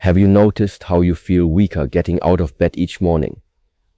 Have you noticed how you feel weaker getting out of bed each morning?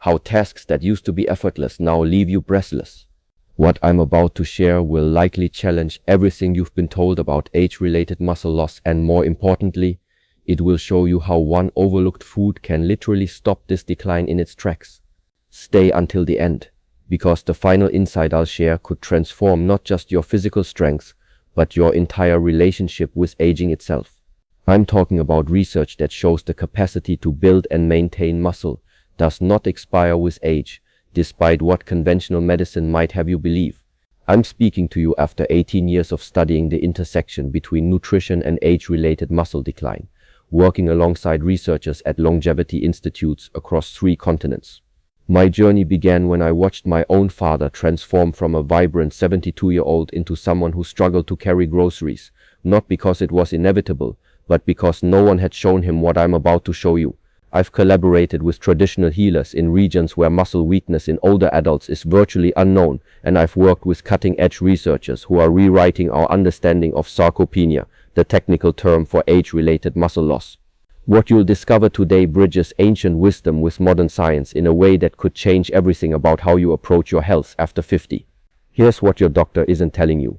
How tasks that used to be effortless now leave you breathless? What I'm about to share will likely challenge everything you've been told about age-related muscle loss, and more importantly, it will show you how one overlooked food can literally stop this decline in its tracks. Stay until the end, because the final insight I'll share could transform not just your physical strength, but your entire relationship with aging itself. I'm talking about research that shows the capacity to build and maintain muscle does not expire with age, despite what conventional medicine might have you believe. I'm speaking to you after 18 years of studying the intersection between nutrition and age-related muscle decline, working alongside researchers at longevity institutes across 3 continents. My journey began when I watched my own father transform from a vibrant 72-year-old into someone who struggled to carry groceries, not because it was inevitable, but because no one had shown him what I'm about to show you. I've collaborated with traditional healers in regions where muscle weakness in older adults is virtually unknown, and I've worked with cutting-edge researchers who are rewriting our understanding of sarcopenia, the technical term for age-related muscle loss. What you'll discover today bridges ancient wisdom with modern science in a way that could change everything about how you approach your health after 50. Here's what your doctor isn't telling you.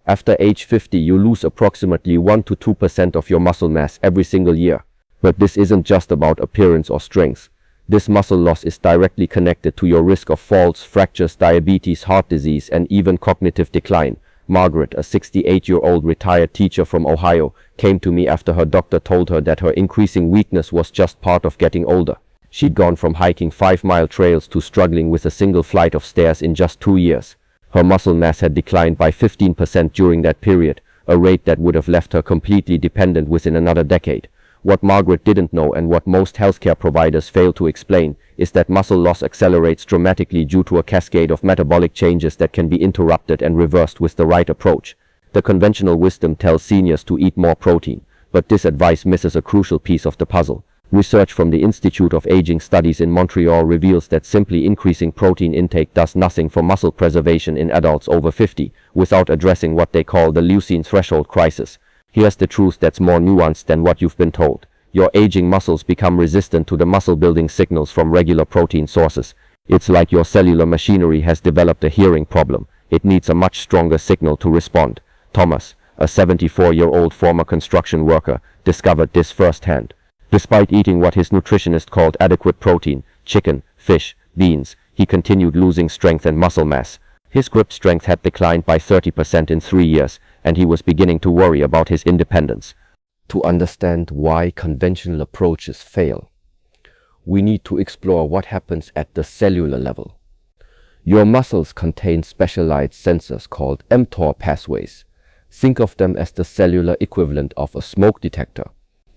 After age 50, you lose approximately 1 to 2% of your muscle mass every single year. But this isn't just about appearance or strength. This muscle loss is directly connected to your risk of falls, fractures, diabetes, heart disease, and even cognitive decline. Margaret, a 68-year-old retired teacher from Ohio, came to me after her doctor told her that her increasing weakness was just part of getting older. She'd gone from hiking 5-mile trails to struggling with a single flight of stairs in just 2 years. Her muscle mass had declined by 15% during that period, a rate that would have left her completely dependent within another decade. What Margaret didn't know, and what most healthcare providers fail to explain, is that muscle loss accelerates dramatically due to a cascade of metabolic changes that can be interrupted and reversed with the right approach. The conventional wisdom tells seniors to eat more protein, but this advice misses a crucial piece of the puzzle. Research from the Institute of Aging Studies in Montreal reveals that simply increasing protein intake does nothing for muscle preservation in adults over 50, without addressing what they call the leucine threshold crisis. Here's the truth that's more nuanced than what you've been told. Your aging muscles become resistant to the muscle-building signals from regular protein sources. It's like your cellular machinery has developed a hearing problem. It needs a much stronger signal to respond. Thomas, a 74-year-old former construction worker, discovered this firsthand. Despite eating what his nutritionist called adequate protein, chicken, fish, beans, he continued losing strength and muscle mass. His grip strength had declined by 30% in 3 years, and he was beginning to worry about his independence. To understand why conventional approaches fail, we need to explore what happens at the cellular level. Your muscles contain specialized sensors called mTOR pathways. Think of them as the cellular equivalent of a smoke detector.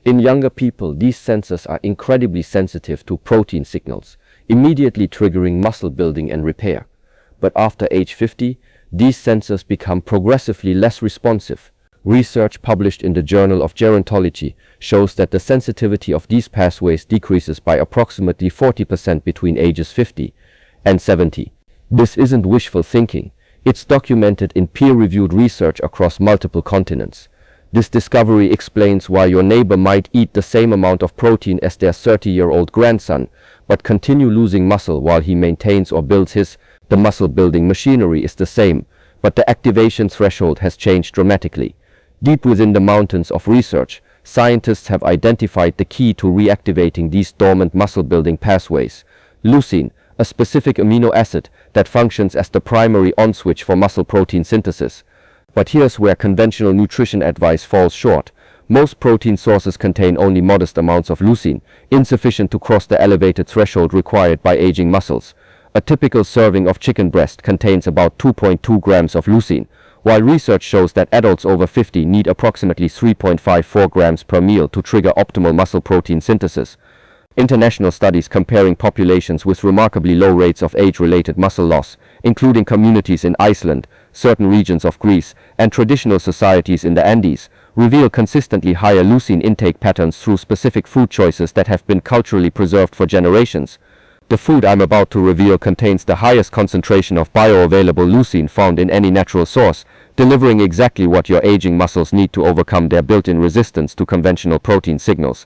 In younger people, these sensors are incredibly sensitive to protein signals, immediately triggering muscle building and repair. But after age 50, these sensors become progressively less responsive. Research published in the Journal of Gerontology shows that the sensitivity of these pathways decreases by approximately 40% between ages 50 and 70. This isn't wishful thinking. It's documented in peer-reviewed research across multiple continents. This discovery explains why your neighbor might eat the same amount of protein as their 30-year-old grandson, but continue losing muscle while he maintains or builds his. The muscle-building machinery is the same, but the activation threshold has changed dramatically. Deep within the mountains of research, scientists have identified the key to reactivating these dormant muscle-building pathways. Leucine, a specific amino acid that functions as the primary on-switch for muscle protein synthesis. But here's where conventional nutrition advice falls short. Most protein sources contain only modest amounts of leucine, insufficient to cross the elevated threshold required by aging muscles. A typical serving of chicken breast contains about 2.2 grams of leucine, while research shows that adults over 50 need approximately 3.54 grams per meal to trigger optimal muscle protein synthesis. International studies comparing populations with remarkably low rates of age-related muscle loss, including communities in Iceland, certain regions of Greece, and traditional societies in the Andes, reveal consistently higher leucine intake patterns through specific food choices that have been culturally preserved for generations. The food I'm about to reveal contains the highest concentration of bioavailable leucine found in any natural source, delivering exactly what your aging muscles need to overcome their built-in resistance to conventional protein signals.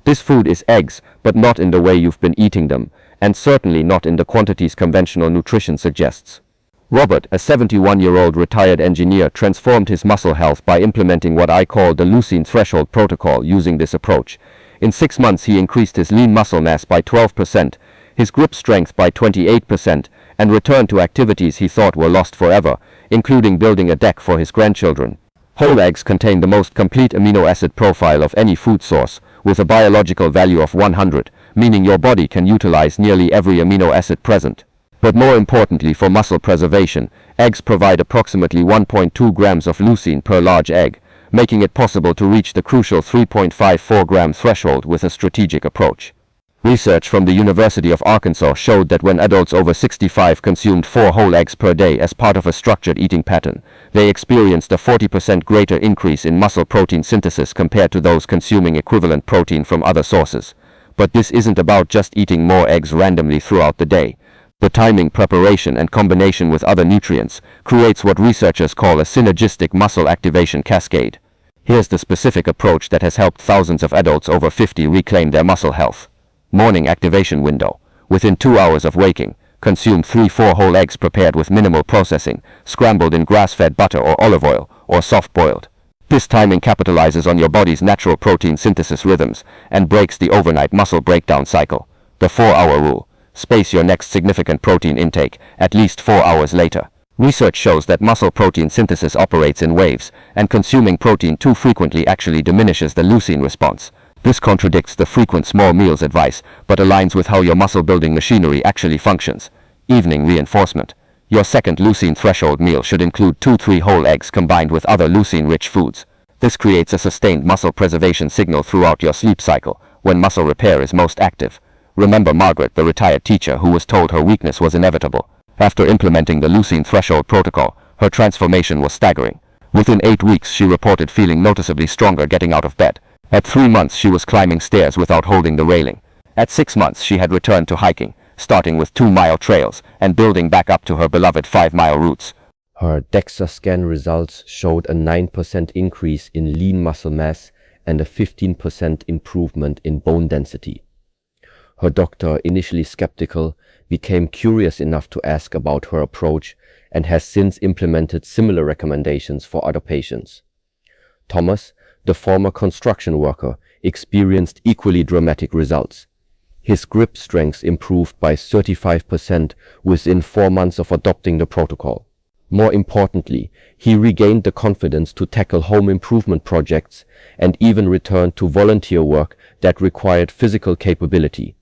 This food is eggs, but not in the way you've been eating them, and certainly not in the quantities conventional nutrition suggests. Robert, a 71-year-old retired engineer, transformed his muscle health by implementing what I call the leucine threshold protocol using this approach. In 6 months he increased his lean muscle mass by 12%, his grip strength by 28%, and returned to activities he thought were lost forever, including building a deck for his grandchildren. Whole eggs contain the most complete amino acid profile of any food source, with a biological value of 100, meaning your body can utilize nearly every amino acid present. But more importantly for muscle preservation, eggs provide approximately 1.2 grams of leucine per large egg, making it possible to reach the crucial 3.54 gram threshold with a strategic approach. Research from the University of Arkansas showed that when adults over 65 consumed 4 whole eggs per day as part of a structured eating pattern, they experienced a 40% greater increase in muscle protein synthesis compared to those consuming equivalent protein from other sources. But this isn't about just eating more eggs randomly throughout the day. The timing, preparation, and combination with other nutrients creates what researchers call a synergistic muscle activation cascade. Here's the specific approach that has helped thousands of adults over 50 reclaim their muscle health. Morning activation window. Within 2 hours of waking, consume 3-4 whole eggs prepared with minimal processing, scrambled in grass-fed butter or olive oil, or soft-boiled. This timing capitalizes on your body's natural protein synthesis rhythms and breaks the overnight muscle breakdown cycle. The 4-hour rule. Space your next significant protein intake at least 4 hours later. Research shows that muscle protein synthesis operates in waves, and consuming protein too frequently actually diminishes the leucine response. This contradicts the frequent small meals advice, but aligns with how your muscle-building machinery actually functions. Evening reinforcement. Your second leucine threshold meal should include 2-3 whole eggs combined with other leucine-rich foods. This creates a sustained muscle preservation signal throughout your sleep cycle, when muscle repair is most active. Remember Margaret, the retired teacher who was told her weakness was inevitable. After implementing the leucine threshold protocol, her transformation was staggering. Within 8 weeks she reported feeling noticeably stronger getting out of bed. At 3 months she was climbing stairs without holding the railing. At 6 months she had returned to hiking, starting with 2-mile trails and building back up to her beloved 5-mile routes. Her DEXA scan results showed a 9% increase in lean muscle mass and a 15% improvement in bone density. Her doctor, initially skeptical, became curious enough to ask about her approach and has since implemented similar recommendations for other patients. Thomas, the former construction worker, experienced equally dramatic results. His grip strength improved by 35% within 4 months of adopting the protocol. More importantly, he regained the confidence to tackle home improvement projects and even returned to volunteer work that required physical capability.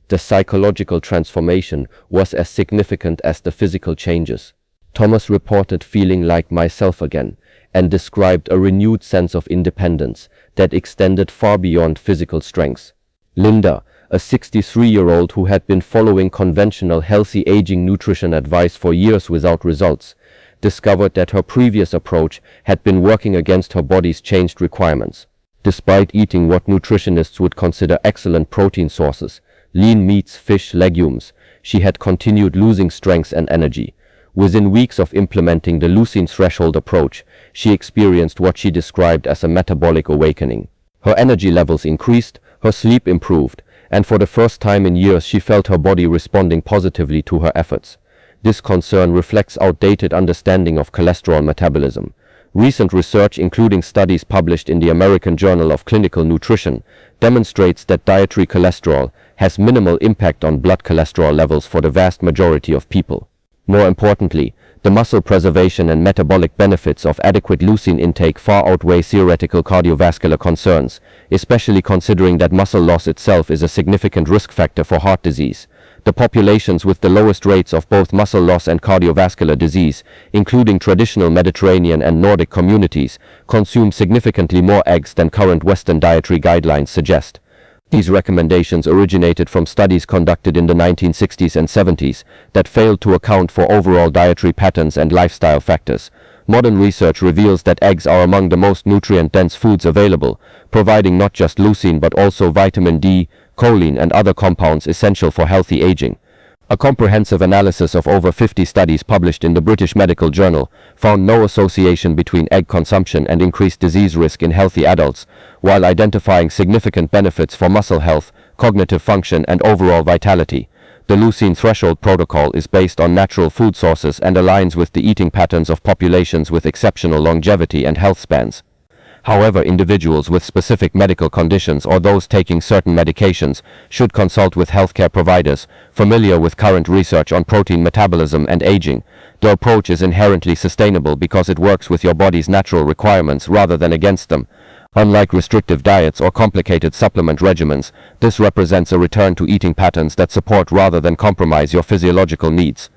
The psychological transformation was as significant as the physical changes. Thomas reported feeling like myself again and described a renewed sense of independence that extended far beyond physical strength. Linda, a 63-year-old who had been following conventional healthy aging nutrition advice for years without results, discovered that her previous approach had been working against her body's changed requirements. Despite eating what nutritionists would consider excellent protein sources, lean meats, fish, legumes, she had continued losing strength and energy. Within weeks of implementing the leucine threshold approach, she experienced what she described as a metabolic awakening. Her energy levels increased, her sleep improved, and for the first time in years she felt her body responding positively to her efforts. This concern reflects outdated understanding of cholesterol metabolism. Recent research, including studies published in the American Journal of Clinical Nutrition, demonstrates that dietary cholesterol has minimal impact on blood cholesterol levels for the vast majority of people. More importantly, the muscle preservation and metabolic benefits of adequate leucine intake far outweigh theoretical cardiovascular concerns, especially considering that muscle loss itself is a significant risk factor for heart disease. The populations with the lowest rates of both muscle loss and cardiovascular disease, including traditional Mediterranean and Nordic communities, consume significantly more eggs than current Western dietary guidelines suggest. These recommendations originated from studies conducted in the 1960s and 70s that failed to account for overall dietary patterns and lifestyle factors. Modern research reveals that eggs are among the most nutrient-dense foods available, providing not just leucine but also vitamin D, choline, and other compounds essential for healthy aging. A comprehensive analysis of over 50 studies published in the British Medical Journal found no association between egg consumption and increased disease risk in healthy adults, while identifying significant benefits for muscle health, cognitive function, and overall vitality. The leucine threshold protocol is based on natural food sources and aligns with the eating patterns of populations with exceptional longevity and health spans. However, individuals with specific medical conditions or those taking certain medications should consult with healthcare providers familiar with current research on protein metabolism and aging. The approach is inherently sustainable because it works with your body's natural requirements rather than against them. Unlike restrictive diets or complicated supplement regimens, this represents a return to eating patterns that support rather than compromise your physiological needs.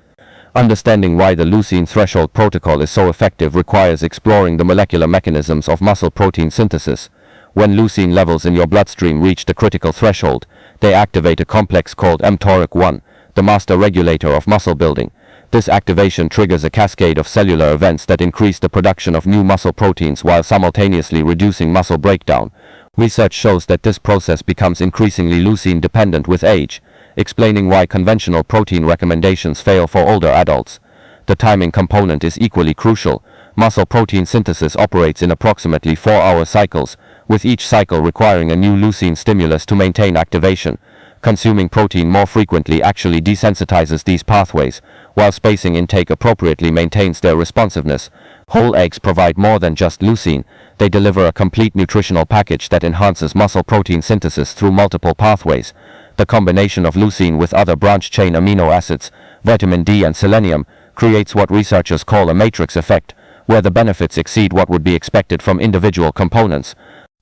Understanding why the leucine threshold protocol is so effective requires exploring the molecular mechanisms of muscle protein synthesis. When leucine levels in your bloodstream reach the critical threshold, they activate a complex called mTORC1, the master regulator of muscle building. This activation triggers a cascade of cellular events that increase the production of new muscle proteins while simultaneously reducing muscle breakdown. Research shows that this process becomes increasingly leucine dependent with age, explaining why conventional protein recommendations fail for older adults. The timing component is equally crucial. Muscle protein synthesis operates in approximately 4-hour cycles, with each cycle requiring a new leucine stimulus to maintain activation. Consuming protein more frequently actually desensitizes these pathways, while spacing intake appropriately maintains their responsiveness. Whole eggs provide more than just leucine. They deliver a complete nutritional package that enhances muscle protein synthesis through multiple pathways. The combination of leucine with other branch-chain amino acids, vitamin D and selenium, creates what researchers call a matrix effect, where the benefits exceed what would be expected from individual components.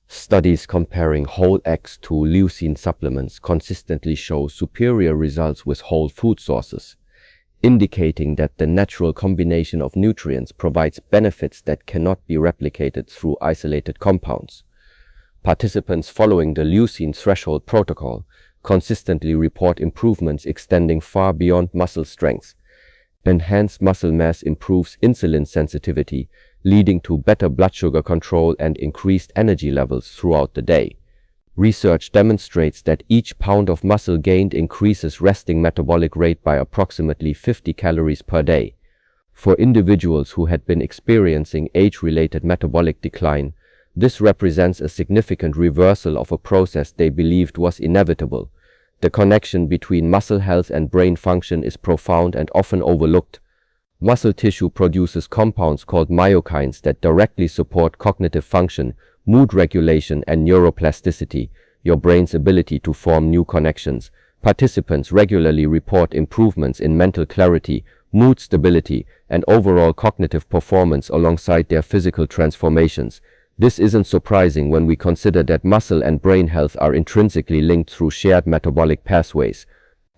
Studies comparing whole eggs to leucine supplements consistently show superior results with whole food sources, indicating that the natural combination of nutrients provides benefits that cannot be replicated through isolated compounds. Participants following the leucine threshold protocol consistently report improvements extending far beyond muscle strength. Enhanced muscle mass improves insulin sensitivity, leading to better blood sugar control and increased energy levels throughout the day. Research demonstrates that each pound of muscle gained increases resting metabolic rate by approximately 50 calories per day. For individuals who had been experiencing age-related metabolic decline, this represents a significant reversal of a process they believed was inevitable. The connection between muscle health and brain function is profound and often overlooked. Muscle tissue produces compounds called myokines that directly support cognitive function, mood regulation, and neuroplasticity, your brain's ability to form new connections. Participants regularly report improvements in mental clarity, mood stability, and overall cognitive performance alongside their physical transformations. This isn't surprising when we consider that muscle and brain health are intrinsically linked through shared metabolic pathways.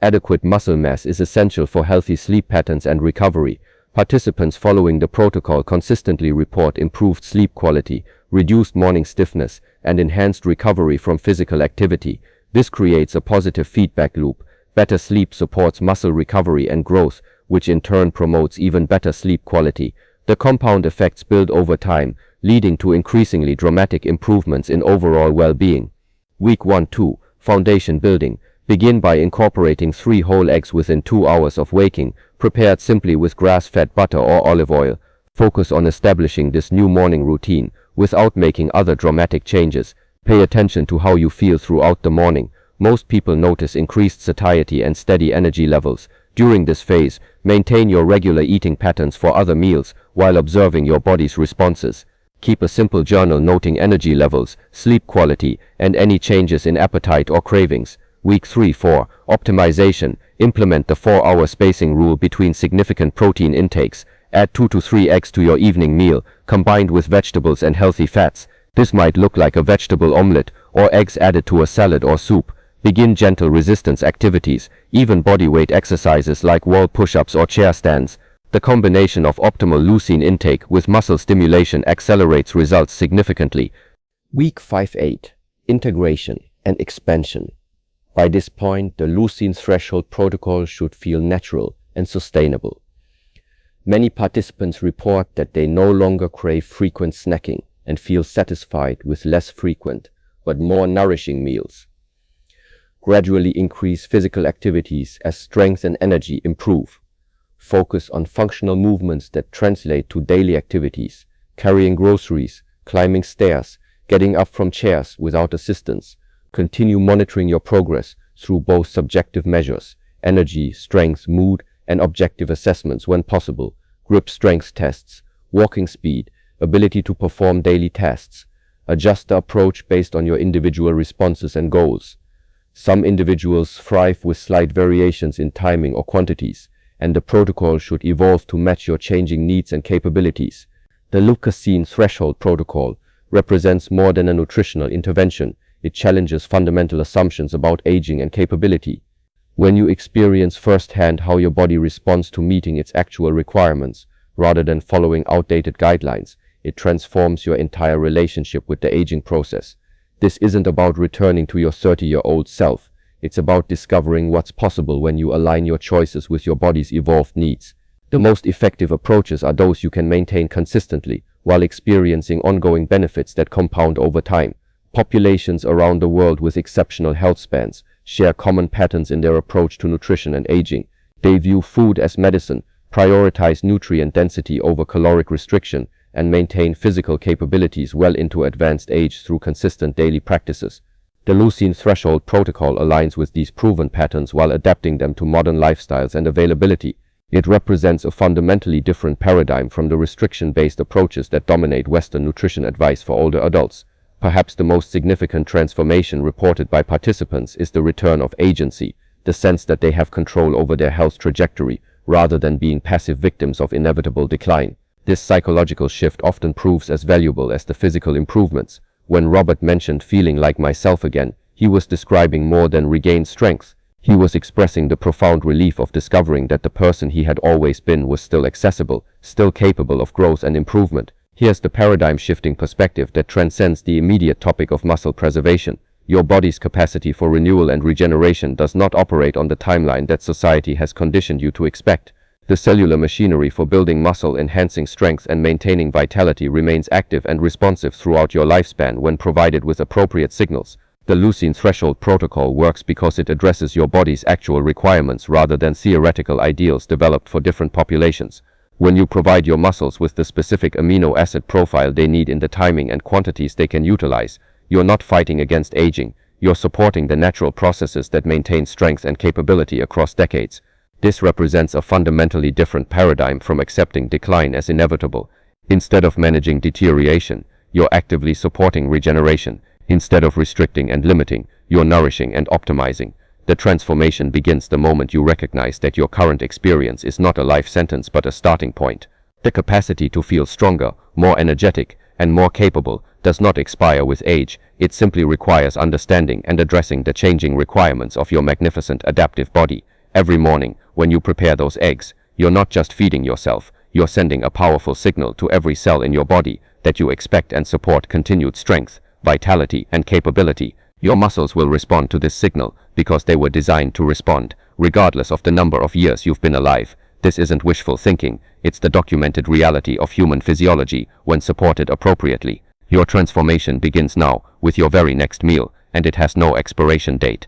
Adequate muscle mass is essential for healthy sleep patterns and recovery. Participants following the protocol consistently report improved sleep quality, reduced morning stiffness, and enhanced recovery from physical activity. This creates a positive feedback loop. Better sleep supports muscle recovery and growth, which in turn promotes even better sleep quality. The compound effects build over time, leading to increasingly dramatic improvements in overall well-being. Week 1-2, Foundation Building. Begin by incorporating 3 whole eggs within 2 hours of waking, prepared simply with grass-fed butter or olive oil. Focus on establishing this new morning routine, without making other dramatic changes. Pay attention to how you feel throughout the morning. Most people notice increased satiety and steady energy levels. During this phase, maintain your regular eating patterns for other meals while observing your body's responses. Keep a simple journal noting energy levels, sleep quality, and any changes in appetite or cravings. Week 3-4, Optimization. Implement the 4-hour spacing rule between significant protein intakes. Add 2 to 3 eggs to your evening meal, combined with vegetables and healthy fats. This might look like a vegetable omelette, or eggs added to a salad or soup. Begin gentle resistance activities, even bodyweight exercises like wall push-ups or chair stands. The combination of optimal leucine intake with muscle stimulation accelerates results significantly. Week 5-8, Integration and Expansion. By this point, the leucine threshold protocol should feel natural and sustainable. Many participants report that they no longer crave frequent snacking and feel satisfied with less frequent but more nourishing meals. Gradually increase physical activities as strength and energy improve. Focus on functional movements that translate to daily activities, carrying groceries, climbing stairs, getting up from chairs without assistance. Continue monitoring your progress through both subjective measures, energy, strength, mood, and objective assessments when possible, grip strength tests, walking speed, ability to perform daily tasks. Adjust the approach based on your individual responses and goals. Some individuals thrive with slight variations in timing or quantities, and the protocol should evolve to match your changing needs and capabilities. The leucine threshold protocol represents more than a nutritional intervention. It challenges fundamental assumptions about aging and capability. When you experience firsthand how your body responds to meeting its actual requirements, rather than following outdated guidelines, it transforms your entire relationship with the aging process. This isn't about returning to your 30-year-old self. It's about discovering what's possible when you align your choices with your body's evolved needs. The most effective approaches are those you can maintain consistently while experiencing ongoing benefits that compound over time. Populations around the world with exceptional health spans share common patterns in their approach to nutrition and aging. They view food as medicine, prioritize nutrient density over caloric restriction, and maintain physical capabilities well into advanced age through consistent daily practices. The leucine threshold protocol aligns with these proven patterns while adapting them to modern lifestyles and availability. It represents a fundamentally different paradigm from the restriction-based approaches that dominate Western nutrition advice for older adults. Perhaps the most significant transformation reported by participants is the return of agency, the sense that they have control over their health trajectory, rather than being passive victims of inevitable decline. This psychological shift often proves as valuable as the physical improvements. When Robert mentioned feeling like myself again, he was describing more than regained strength. He was expressing the profound relief of discovering that the person he had always been was still accessible, still capable of growth and improvement. Here's the paradigm-shifting perspective that transcends the immediate topic of muscle preservation. Your body's capacity for renewal and regeneration does not operate on the timeline that society has conditioned you to expect. The cellular machinery for building muscle, enhancing strength, and maintaining vitality remains active and responsive throughout your lifespan when provided with appropriate signals. The leucine threshold protocol works because it addresses your body's actual requirements rather than theoretical ideals developed for different populations. When you provide your muscles with the specific amino acid profile they need in the timing and quantities they can utilize, you're not fighting against aging, you're supporting the natural processes that maintain strength and capability across decades. This represents a fundamentally different paradigm from accepting decline as inevitable. Instead of managing deterioration, you're actively supporting regeneration. Instead of restricting and limiting, you're nourishing and optimizing. The transformation begins the moment you recognize that your current experience is not a life sentence but a starting point. The capacity to feel stronger, more energetic, and more capable does not expire with age. It simply requires understanding and addressing the changing requirements of your magnificent adaptive body. Every morning, when you prepare those eggs, you're not just feeding yourself, you're sending a powerful signal to every cell in your body that you expect and support continued strength, vitality, and capability. Your muscles will respond to this signal because they were designed to respond, regardless of the number of years you've been alive. This isn't wishful thinking, it's the documented reality of human physiology when supported appropriately. Your transformation begins now, with your very next meal, and it has no expiration date.